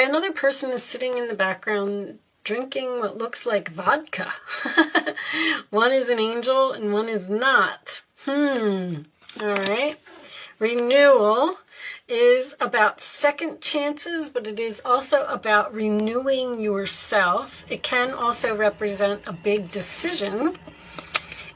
Another person is sitting in the background drinking what looks like vodka. One is an angel and one is not. All right. Renewal is about second chances, but it is also about renewing yourself. It can also represent a big decision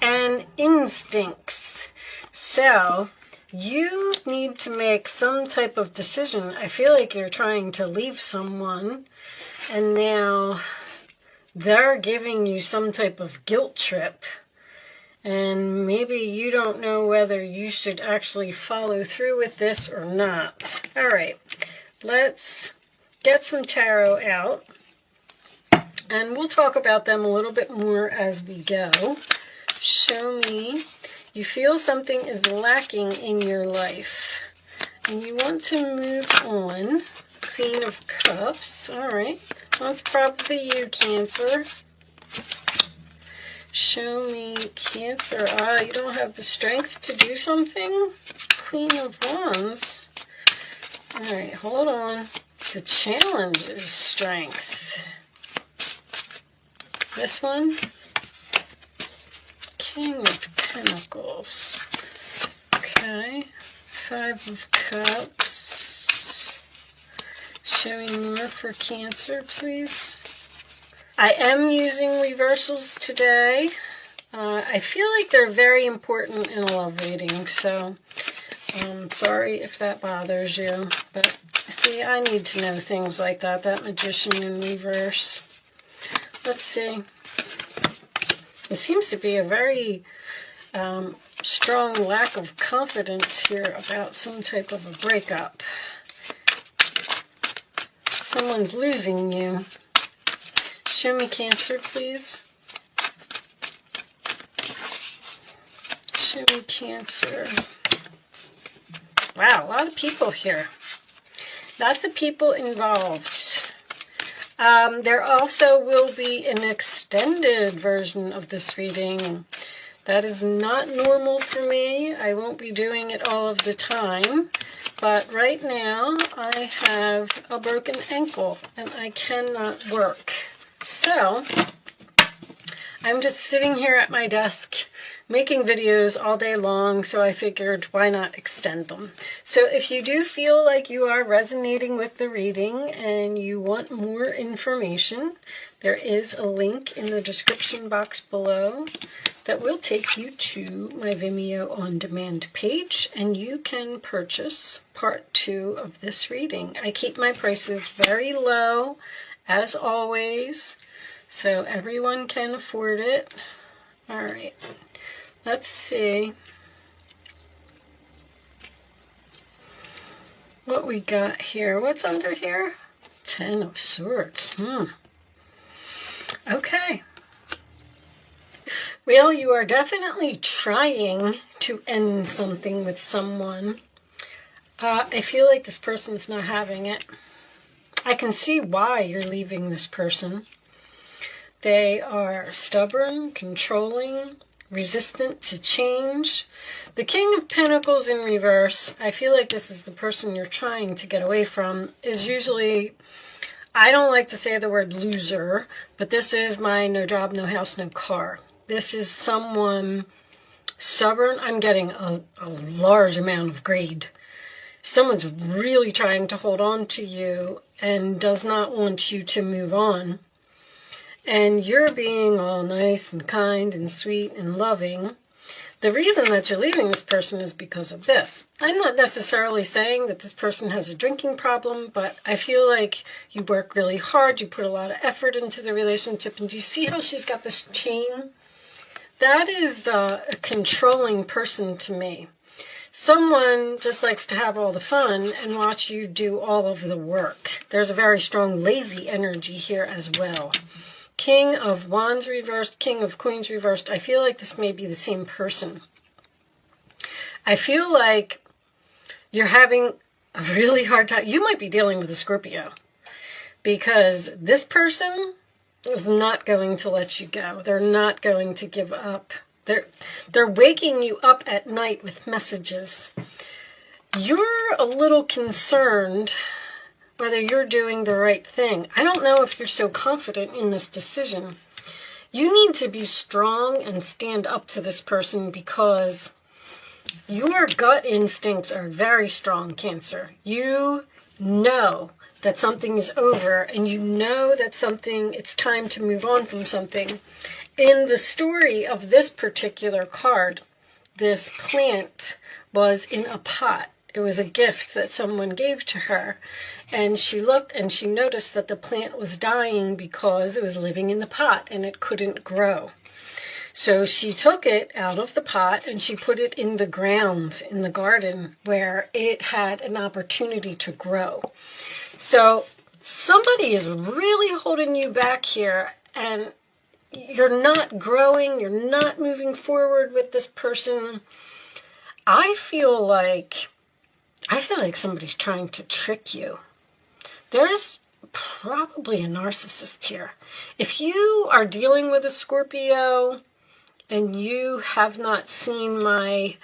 and instincts. So you need to make some type of decision. I feel like you're trying to leave someone and now they're giving you some type of guilt trip. And maybe you don't know whether you should actually follow through with this or not. All right, let's get some tarot out. And we'll talk about them a little bit more as we go. Show me. You feel something is lacking in your life. And you want to move on. Queen of Cups. All right. That's probably you, Cancer. Show me, Cancer. You don't have the strength to do something? Queen of Wands. All right, hold on. The challenge is strength. This one? King of Pentacles. Okay. 5 of Cups. Show me more for Cancer, please. I am using reversals today. I feel like they're very important in a love reading, so I'm sorry if that bothers you. But see, I need to know things like that. That Magician in reverse. Let's see. There seems to be a very strong lack of confidence here about some type of a breakup. Someone's losing you. Show me Cancer, please. Show me Cancer. Wow, a lot of people here. Lots of people involved. There also will be an extended version of this reading. That is not normal for me. I won't be doing it all of the time. But right now, I have a broken ankle and I cannot work. So, I'm just sitting here at my desk making videos all day long, so I figured why not extend them. So if you do feel like you are resonating with the reading and you want more information, there is a link in the description box below that will take you to my Vimeo on demand page, and you can purchase part 2 of this reading. I keep my prices very low, as always, so everyone can afford it. All right, let's see what we got here. What's under here? 10 of Swords. Okay. Well, you are definitely trying to end something with someone. I feel like this person's not having it. I can see why you're leaving this person. They are stubborn, controlling, resistant to change. The King of Pentacles in reverse, I feel like this is the person you're trying to get away from, is usually, I don't like to say the word loser, but this is my no job, no house, no car. This is someone stubborn. I'm getting a large amount of greed. Someone's really trying to hold on to you and does not want you to move on. And you're being all nice and kind and sweet and loving. The reason that you're leaving this person is because of this. I'm not necessarily saying that this person has a drinking problem, but I feel like you work really hard, you put a lot of effort into the relationship, and do you see how she's got this chain? That is a controlling person to me. Someone just likes to have all the fun and watch you do all of the work. There's a very strong lazy energy here as well. King of Wands reversed, King of Queens reversed. I feel like this may be the same person. I feel like you're having a really hard time. You might be dealing with a Scorpio, because this person is not going to let you go. They're not going to give up. They're waking you up at night with messages. You're a little concerned whether you're doing the right thing. I don't know if you're so confident in this decision. You need to be strong and stand up to this person because your gut instincts are very strong, Cancer. You know that something is over, and you know that it's time to move on from something. In the story of this particular card, this plant was in a pot. It was a gift that someone gave to her. And she looked and she noticed that the plant was dying because it was living in the pot and it couldn't grow. So she took it out of the pot and she put it in the ground in the garden where it had an opportunity to grow. So somebody is really holding you back here, and you're not growing, you're not moving forward with this person. I feel like somebody's trying to trick you. There's probably a narcissist here. If you are dealing with a Scorpio and you have not seen my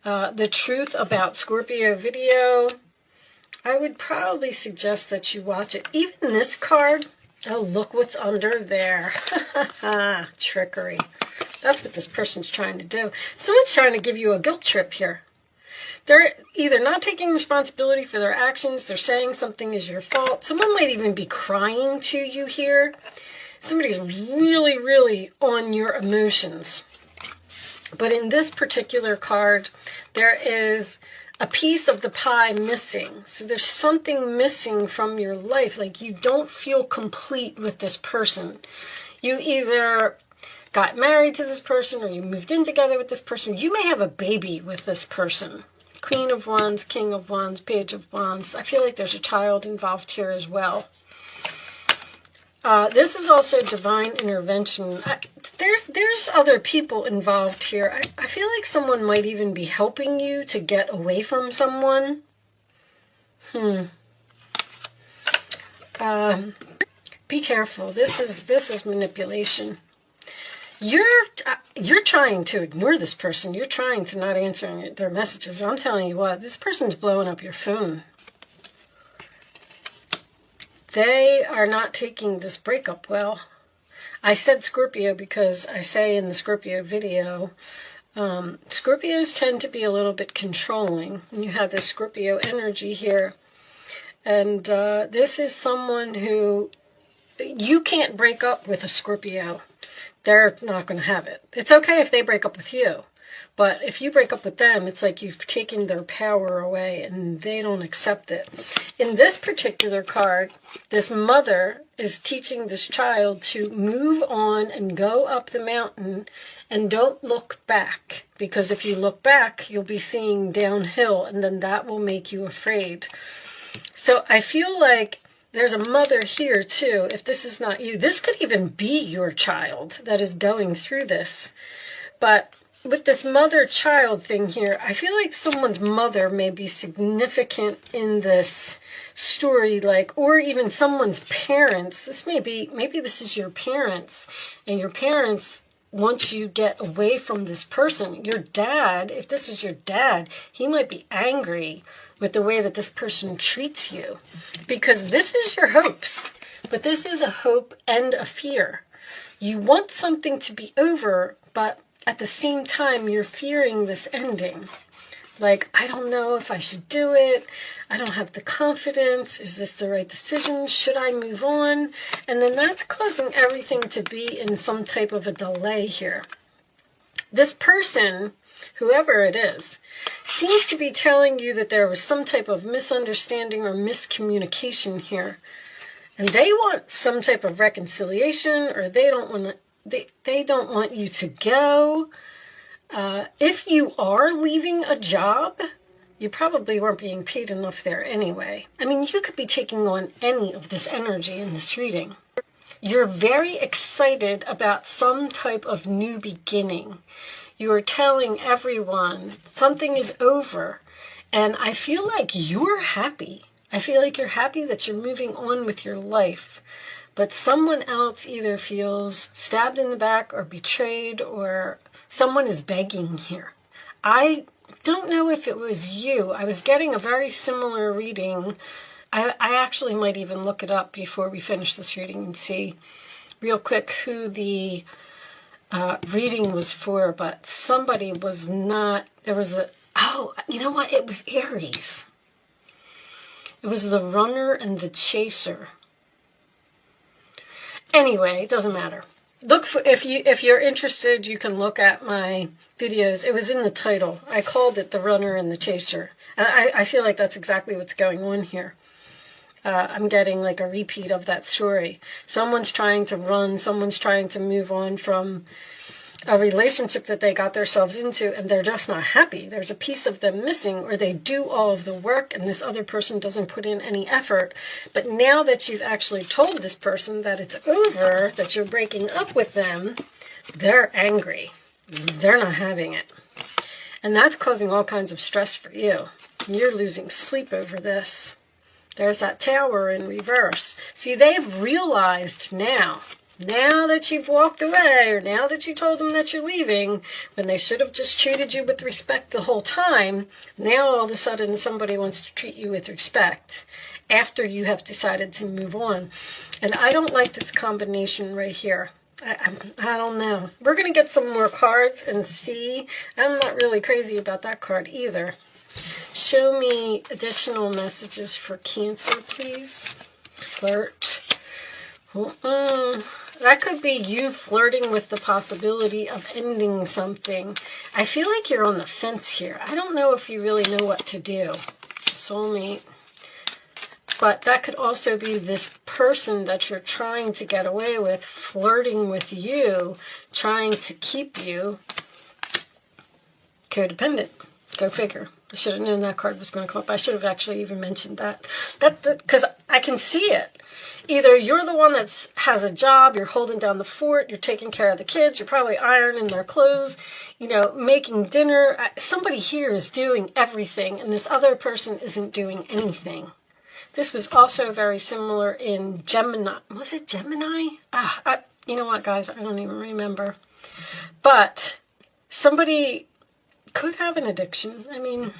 the truth about Scorpio video, I would probably suggest that you watch it. Even this card, oh, look what's under there. Trickery. That's what this person's trying to do. Someone's trying to give you a guilt trip here. They're either not taking responsibility for their actions, they're saying something is your fault. Someone might even be crying to you here. Somebody's really, really on your emotions. But in this particular card, there is a piece of the pie missing. So there's something missing from your life. Like you don't feel complete with this person. You either got married to this person or you moved in together with this person. You may have a baby with this person. Queen of Wands, King of Wands, Page of Wands. I feel like there's a child involved here as well. This is also divine intervention. There's other people involved here. I feel like someone might even be helping you to get away from someone. Be careful. This is manipulation. You're trying to ignore this person. You're trying to not answer their messages. I'm telling you what, this person's blowing up your phone. They are not taking this breakup well. I said Scorpio because I say in the Scorpio video, Scorpios tend to be a little bit controlling. You have this Scorpio energy here. And this is someone who, you can't break up with a Scorpio. They're not going to have it. It's okay if they break up with you. But if you break up with them, it's like you've taken their power away and they don't accept it. In this particular card, this mother is teaching this child to move on and go up the mountain and don't look back. Because if you look back, you'll be seeing downhill and then that will make you afraid. So I feel like there's a mother here too. If this is not you, this could even be your child that is going through this. But with this mother-child thing here, I feel like someone's mother may be significant in this story, like, or even someone's parents. This may be, maybe this is your parents, and your parents want you to get away from this person. Your dad, if this is your dad, he might be angry with the way that this person treats you, because this is your hopes, but this is a hope and a fear. You want something to be over, but at the same time, you're fearing this ending. Like, I don't know if I should do it. I don't have the confidence. Is this the right decision? Should I move on? And then that's causing everything to be in some type of a delay here. This person, whoever it is, seems to be telling you that there was some type of misunderstanding or miscommunication here. And they want some type of reconciliation, or they don't want to. They don't want you to go. If you are leaving a job, you probably weren't being paid enough there anyway. I mean, you could be taking on any of this energy in this reading. You're very excited about some type of new beginning. You are telling everyone something is over. And I feel like you're happy. I feel like you're happy that you're moving on with your life. But someone else either feels stabbed in the back or betrayed, or someone is begging here. I don't know if it was you. I was getting a very similar reading. I actually might even look it up before we finish this reading and see real quick who the reading was for, but somebody was not, there was a, oh, you know what, it was Aries. It was the runner and the chaser. Anyway, it doesn't matter. Look for, if you're interested, you can look at my videos. It was in the title. I called it The Runner and the Chaser. And I feel like that's exactly what's going on here. I'm getting like a repeat of that story. Someone's trying to run, someone's trying to move on from a relationship that they got themselves into, and they're just not happy. There's a piece of them missing, or they do all of the work and this other person doesn't put in any effort. But now that you've actually told this person that it's over, that you're breaking up with them, they're angry. They're not having it. And that's causing all kinds of stress for you. You're losing sleep over this. There's that Tower in reverse. See, they've realized now that you've walked away, or now that you told them that you're leaving, when they should have just treated you with respect the whole time, now all of a sudden somebody wants to treat you with respect after you have decided to move on. And I don't like this combination right here. I don't know. We're going to get some more cards and see. I'm not really crazy about that card either. Show me additional messages for Cancer, please. Flirt. That could be you flirting with the possibility of ending something. I feel like you're on the fence here. I don't know if you really know what to do. Soulmate. But that could also be this person that you're trying to get away with, flirting with you, trying to keep you codependent. Go figure. I should have known that card was going to come up. I should have actually even mentioned that. Because I can see it. Either you're the one that has a job, you're holding down the fort, you're taking care of the kids, you're probably ironing their clothes, you know, making dinner. Somebody here is doing everything, and this other person isn't doing anything. This was also very similar in Gemini. Was it Gemini? You know what, guys? I don't even remember. But somebody could have an addiction. I mean,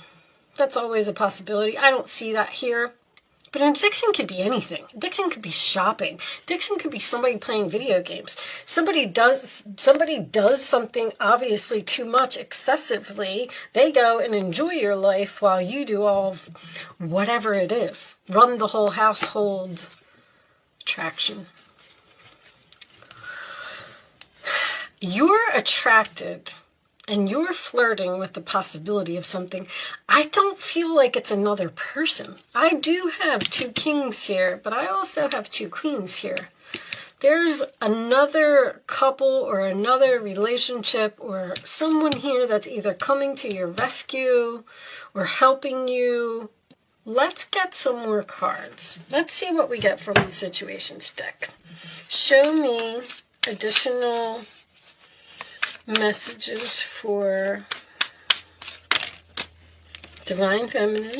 that's always a possibility. I don't see that here. But an addiction could be anything. Addiction could be shopping. Addiction could be somebody playing video games. Somebody does something obviously too much excessively. They go and enjoy your life while you do all of whatever it is. Run the whole household. Attraction. You're attracted and you're flirting with the possibility of something. I don't feel like it's another person. I do have two kings here, but I also have two queens here. There's another couple or another relationship or someone here that's either coming to your rescue or helping you. Let's get some more cards. Let's see what we get from the situations deck. Show me additional messages for Divine Feminine,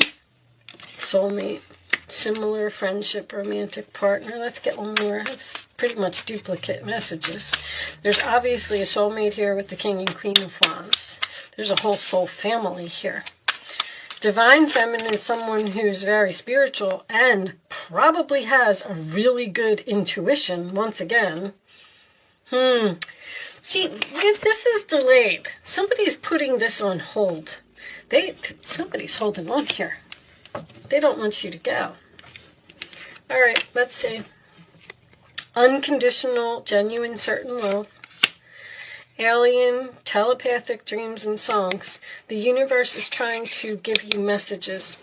Soulmate, Similar, Friendship, Romantic Partner. Let's get one more. That's pretty much duplicate messages. There's obviously a soulmate here with the King and Queen of Wands. There's a whole soul family here. Divine Feminine is someone who's very spiritual and probably has a really good intuition, once again. See, this is delayed. Somebody's putting this on hold. Somebody's holding on here. They don't want you to go. All right, let's see. Unconditional, genuine, certain love. Alien, telepathic dreams and songs. The universe is trying to give you messages.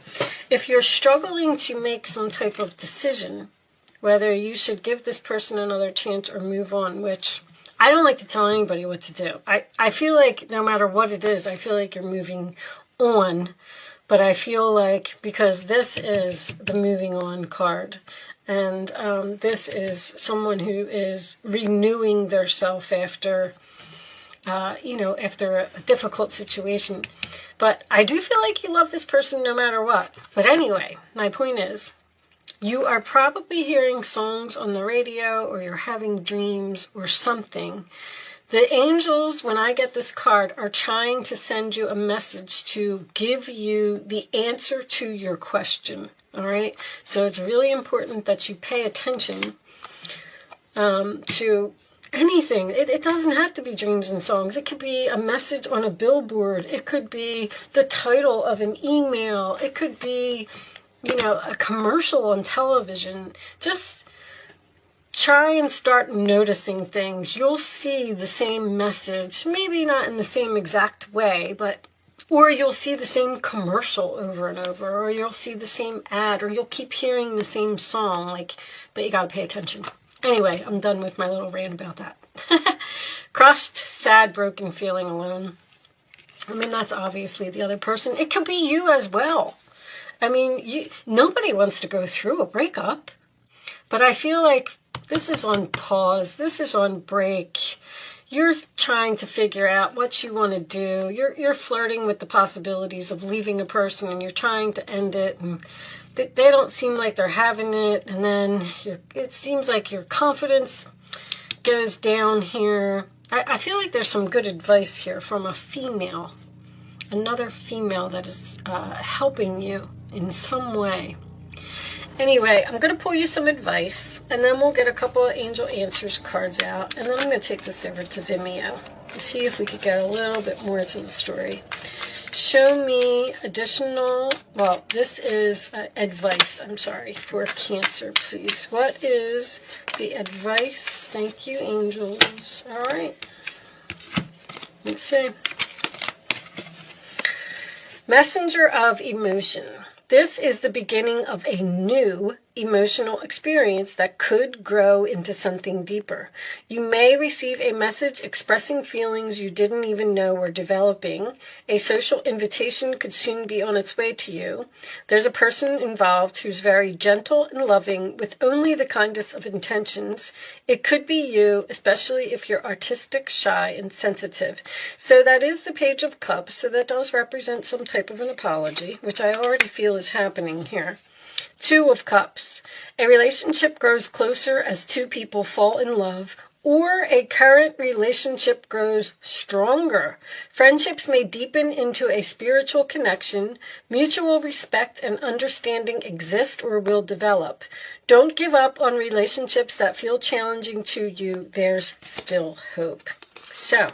If you're struggling to make some type of decision, whether you should give this person another chance or move on, which I don't like to tell anybody what to do. I feel like no matter what it is, I feel like you're moving on. But I feel like, because this is the moving on card, and this is someone who is renewing their self after, after a difficult situation. But I do feel like you love this person no matter what. But anyway, my point is, you are probably hearing songs on the radio, or you're having dreams or something The angels, when I get this card, are trying to send you a message to give you the answer to your question. All right? So it's really important that you pay attention to anything. It doesn't have to be dreams and songs. It could be a message on a billboard. It could be the title of an email. It could be, you know, a commercial on television. Just try and start noticing things. You'll see the same message, maybe not in the same exact way, but or you'll see the same commercial over and over, or you'll see the same ad, or you'll keep hearing the same song, like, but you got to pay attention. Anyway, I'm done with my little rant about that. Crushed, sad, broken, feeling alone. I mean, that's obviously the other person. It could be you as well. I mean, nobody wants to go through a breakup, but I feel like this is on pause. This is on break. You're trying to figure out what you want to do. You're flirting with the possibilities of leaving a person, and you're trying to end it, and they don't seem like they're having it, and then it seems like your confidence goes down here. I feel like there's some good advice here from a female, another female that is helping you in some way. Anyway, I'm going to pull you some advice, and then we'll get a couple of Angel Answers cards out, and then I'm going to take this over to Vimeo to see if we could get a little bit more to the story. Show me additional, well, this is advice, I'm sorry, for Cancer, please. What is the advice? Thank you, angels. All right. Let's see. Messenger of emotion. This is the beginning of a new emotional experience that could grow into something deeper. You may receive a message expressing feelings you didn't even know were developing. A social invitation could soon be on its way to you. There's a person involved who's very gentle and loving with only the kindest of intentions. It could be you, especially if you're artistic, shy, and sensitive. So that is the Page of Cups. So that does represent some type of an apology, which I already feel is happening here. Two of Cups. A relationship grows closer as two people fall in love, or a current relationship grows stronger. Friendships may deepen into a spiritual connection. Mutual respect and understanding exist or will develop. Don't give up on relationships that feel challenging to you. There's still hope. So,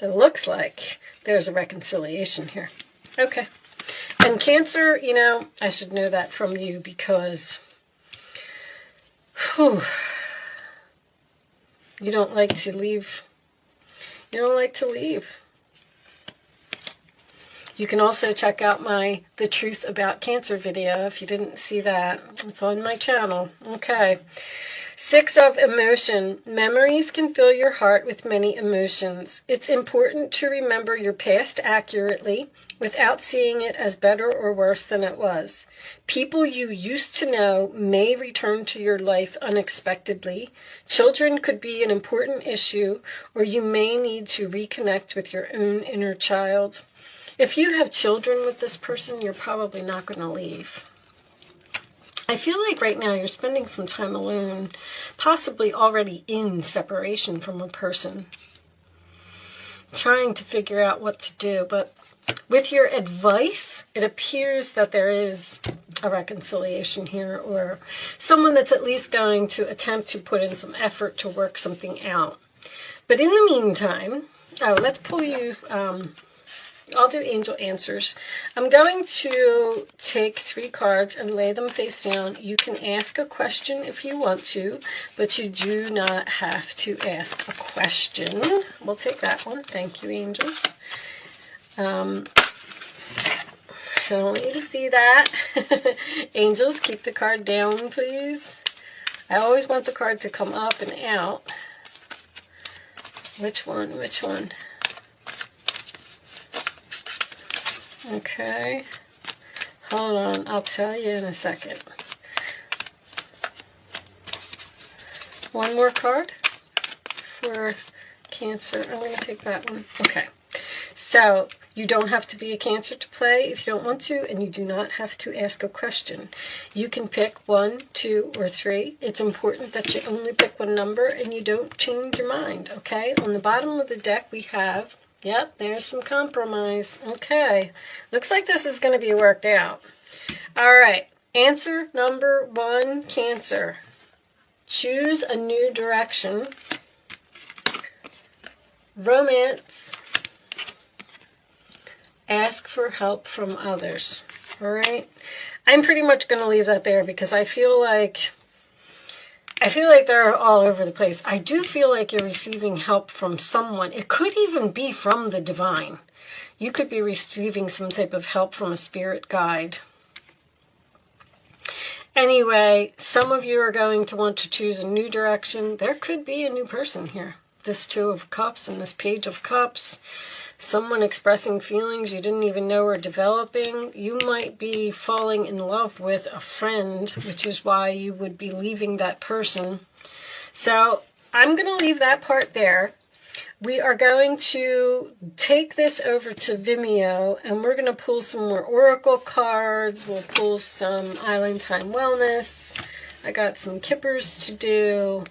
it looks like there's a reconciliation here. Okay. And Cancer, you know, I should know that from you because you don't like to leave. You don't like to leave. You can also check out my The Truth About Cancer video if you didn't see that. It's on my channel. Okay. Six of Emotion. Memories can fill your heart with many emotions. It's important to remember your past accurately without seeing it as better or worse than it was. People you used to know may return to your life unexpectedly. Children could be an important issue, or you may need to reconnect with your own inner child. If you have children with this person, you're probably not going to leave. I feel like right now you're spending some time alone, possibly already in separation from a person, trying to figure out what to do. But with your advice, it appears that there is a reconciliation here, or someone that's at least going to attempt to put in some effort to work something out. But in the meantime, let's pull you... I'll do Angel Answers. I'm going to take 3 cards and lay them face down. You can ask a question if you want to, but you do not have to ask a question. We'll take that one. Thank you, angels. I don't want you to see that. Angels, keep the card down, please. I always want the card to come up and out. Which one? Which one? Okay, hold on, I'll tell you in a second. One more card for Cancer. I'm going to take that one. Okay, so You don't have to be a Cancer to play if you don't want to, and you do not have to ask a question. You can pick 1, 2, or 3. It's important that you only pick one number and you don't change your mind, okay? On the bottom of the deck we have, yep, there's some compromise. Okay, looks like this is going to be worked out. All right, answer number 1, Cancer. Choose a new direction. Romance. Ask for help from others. All right. I'm pretty much going to leave that there because I feel like they're all over the place. I do feel like you're receiving help from someone. It could even be from the divine. You could be receiving some type of help from a spirit guide. Anyway, some of you are going to want to choose a new direction. There could be a new person here. This 2 of Cups and this Page of Cups. Someone expressing feelings you didn't even know were developing. You might be falling in love with a friend, which is why you would be leaving that person. So I'm going to leave that part there. We are going to take this over to Vimeo, and we're going to pull some more oracle cards. We'll pull some Island Time Wellness. I got some kippers to do.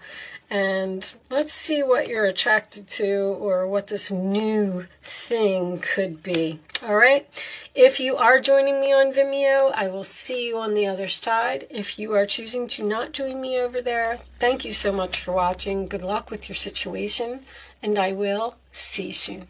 And let's see what you're attracted to or what this new thing could be. All right. If you are joining me on Vimeo, I will see you on the other side. If you are choosing to not join me over there, thank you so much for watching. Good luck with your situation, and I will see you soon.